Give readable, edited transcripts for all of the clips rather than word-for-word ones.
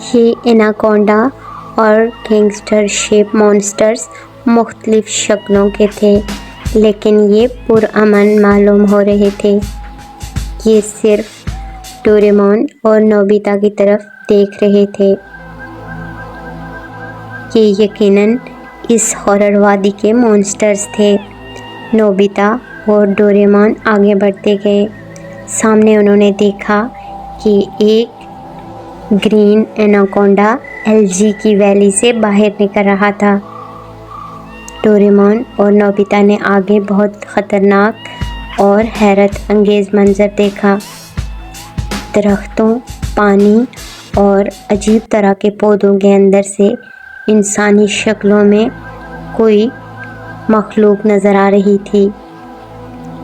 یہ اناکونڈا اور gangster shape monsters مختلف شکلوں کے تھے، لیکن یہ پرامن معلوم ہو رہے تھے۔ یہ صرف ڈوریمون اور نوبیتا کی طرف دیکھ رہے تھے۔ یہ یقیناً اس ہارر وادی کے مانسٹرز تھے۔ نوبیتا اور ڈوریمون آگے بڑھتے گئے۔ سامنے انہوں نے دیکھا کہ ایک گرین اناکونڈا الجی کی ویلی سے باہر نکل رہا تھا۔ ڈوریمون اور نوبیتا نے آگے بہت خطرناک اور حیرت انگیز منظر دیکھا۔ درختوں، پانی اور عجیب طرح کے پودوں کے اندر سے انسانی شکلوں میں کوئی مخلوق نظر آ رہی تھی،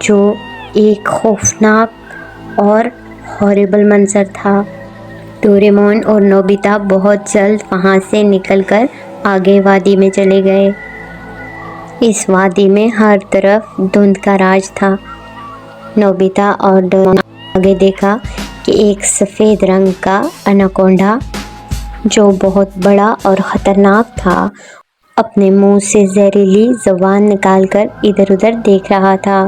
جو ایک خوفناک اور ہاربل منظر تھا۔ ڈوریمون اور نوبیتا بہت جلد وہاں سے نکل کر آگے وادی میں چلے گئے۔ اس وادی میں ہر طرف دھند کا راج تھا۔ نوبیتا اور ڈوریمون نے آگے دیکھا کہ ایک سفید رنگ کا اناکونڈا، جو بہت بڑا اور خطرناک تھا، اپنے منہ سے زہریلی زبان نکال کر ادھر ادھر دیکھ رہا تھا۔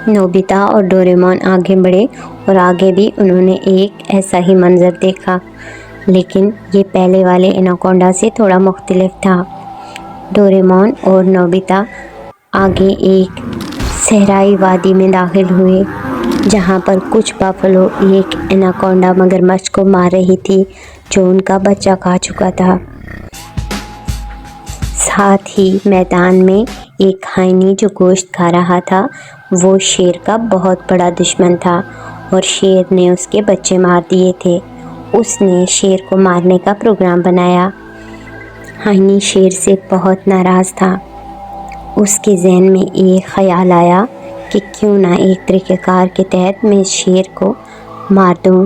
نوبیتا اور ڈوریمون آگے بڑھے اور آگے بھی انہوں نے ایک ایسا ہی منظر دیکھا، لیکن یہ پہلے والے اناکونڈا سے تھوڑا مختلف تھا۔ ڈوریمون اور نوبیتا آگے ایک صحرائی وادی میں داخل ہوئے، جہاں پر کچھ بافلو ایک اناکونڈا مگرمچھ کو مار رہی تھی جو ان کا بچہ کھا چکا تھا۔ ساتھ ہی میدان میں ایک ہائنی جو گوشت کھا رہا تھا، وہ شیر کا بہت بڑا دشمن تھا اور شیر نے اس کے بچے مار دیے تھے۔ اس نے شیر کو مارنے کا پروگرام بنایا۔ ہائنی شیر سے بہت ناراض تھا۔ اس کے ذہن میں ایک خیال آیا کہ کیوں نہ ایک طریقہ کار کے تحت میں اس شیر کو مار دوں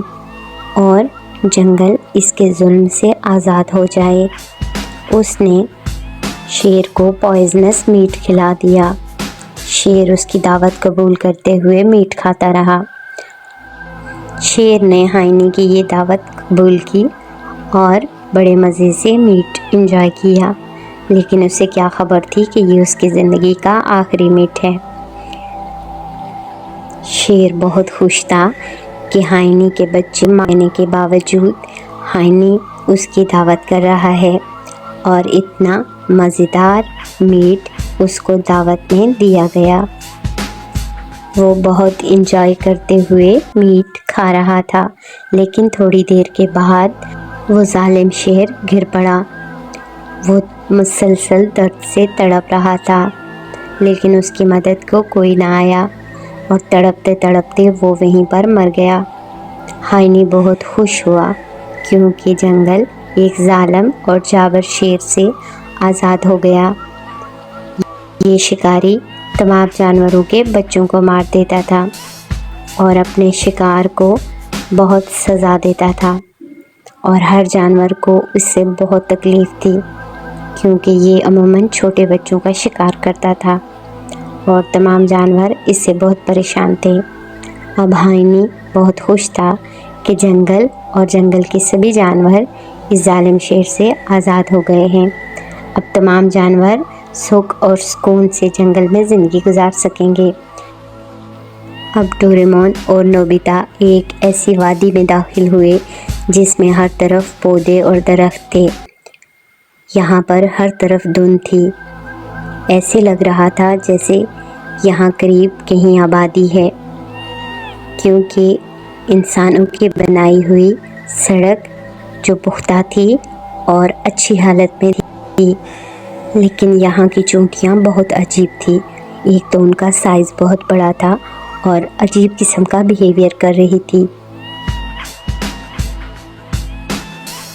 اور جنگل اس کے ظلم سے آزاد ہو جائے۔ اس نے شیر کو پوائزنس میٹ کھلا دیا۔ شیر اس کی دعوت قبول کرتے ہوئے میٹ کھاتا رہا۔ شیر نے ہائنی کی یہ دعوت قبول کی اور بڑے مزے سے میٹ انجوائے کیا، لیکن اسے کیا خبر تھی کہ یہ اس کی زندگی کا آخری میٹ ہے۔ شیر بہت خوش تھا کہ ہائنی کے بچے مارنے کے باوجود ہائنی اس کی دعوت کر رہا ہے اور اتنا مزیدار میٹ اس کو دعوت میں دیا گیا۔ وہ بہت انجوائے کرتے ہوئے میٹ کھا رہا تھا، لیکن تھوڑی دیر کے بعد وہ ظالم شیر گر پڑا۔ وہ مسلسل درد سے تڑپ رہا تھا، لیکن اس کی مدد کو کوئی نہ آیا اور تڑپتے تڑپتے وہ وہیں پر مر گیا۔ ہائنی بہت خوش ہوا کیونکہ جنگل ایک ظالم اور جابر شیر سے آزاد ہو گیا۔ یہ شکاری تمام جانوروں کے بچوں کو مار دیتا تھا اور اپنے شکار کو بہت سزا دیتا تھا، اور ہر جانور کو اس سے بہت تکلیف تھی کیونکہ یہ عموماً چھوٹے بچوں کا شکار کرتا تھا اور تمام جانور اس سے بہت پریشان تھے۔ اب ہائنی بہت خوش تھا کہ جنگل اور جنگل کے سبھی جانور اس ظالم شیر سے آزاد ہو گئے ہیں۔ اب تمام جانور سکھ اور سکون سے جنگل میں زندگی گزار سکیں گے۔ اب ڈوریمون اور نوبیتا ایک ایسی وادی میں داخل ہوئے جس میں ہر طرف پودے اور درخت تھے۔ یہاں پر ہر طرف دھند تھی۔ ایسے لگ رہا تھا جیسے یہاں قریب کہیں آبادی ہے، کیونکہ انسانوں کی بنائی ہوئی سڑک جو پختہ تھی اور اچھی حالت میں تھی، لیکن یہاں کی چونٹیاں بہت عجیب تھی۔ ایک تو ان کا سائز بہت بڑا تھا اور عجیب قسم کا بیہیویئر کر رہی تھی۔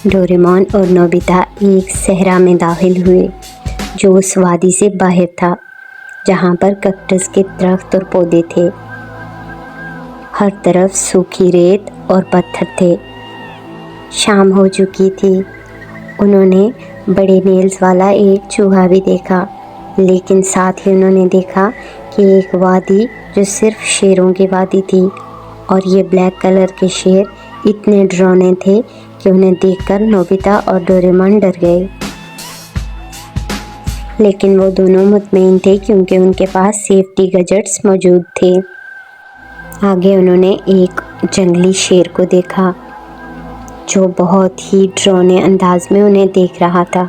ڈوریمون اور نوبیتا ایک صحرا میں داخل ہوئے جو اس وادی سے باہر تھا، جہاں پر کیکٹس کے درخت اور پودے تھے۔ ہر طرف سوکھی ریت اور پتھر تھے۔ شام ہو چکی تھی۔ انہوں نے بڑے نیلز والا ایک چوہا بھی دیکھا، لیکن ساتھ ہی انہوں نے دیکھا کہ ایک وادی جو صرف شیروں کی وادی تھی، اور یہ بلیک کلر کے شیر اتنے ڈراؤنے تھے کہ انہیں دیکھ کر نوبیتا اور ڈوریمون ڈر گئے، لیکن وہ دونوں مطمئن تھے کیونکہ ان کے پاس سیفٹی گیجٹس موجود تھے۔ آگے انہوں نے ایک جنگلی شیر کو دیکھا جو بہت ہی ڈراؤنے انداز میں انہیں دیکھ رہا تھا۔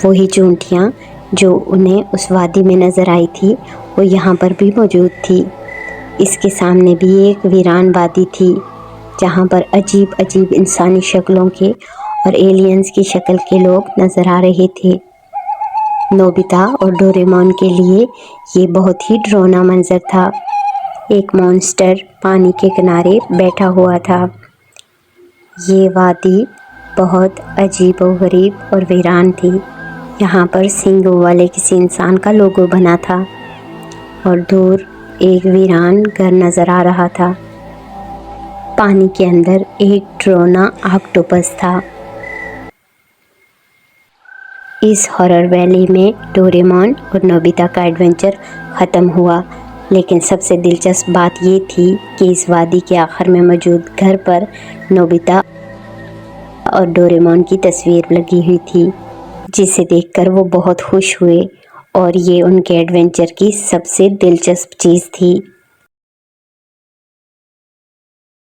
وہی چونٹیاں جو انہیں اس وادی میں نظر آئی تھی وہ یہاں پر بھی موجود تھی۔ اس کے سامنے بھی ایک ویران وادی تھی جہاں پر عجیب عجیب انسانی شکلوں کے اور ایلینز کی شکل کے لوگ نظر آ رہے تھے۔ نوبیتا اور ڈوریمون کے لیے یہ بہت ہی ڈراؤنا منظر تھا۔ ایک مونسٹر پانی کے کنارے بیٹھا ہوا تھا۔ یہ وادی بہت عجیب و غریب اور ویران تھی۔ یہاں پر سینگوں والے کسی انسان کا لوگو بنا تھا اور دور ایک ویران گھر نظر آ رہا تھا۔ پانی کے اندر ایک ڈراؤنا آکٹوپس تھا۔ اس ہارر ویلی میں ڈوریمون اور نوبیتا کا ایڈونچر ختم ہوا، لیکن سب سے دلچسپ بات یہ تھی کہ اس وادی کے آخر میں موجود گھر پر نوبیتا اور ڈوریمون کی تصویر لگی ہوئی تھی، جسے دیکھ کر وہ بہت خوش ہوئے اور یہ ان کے ایڈونچر کی سب سے دلچسپ چیز تھی۔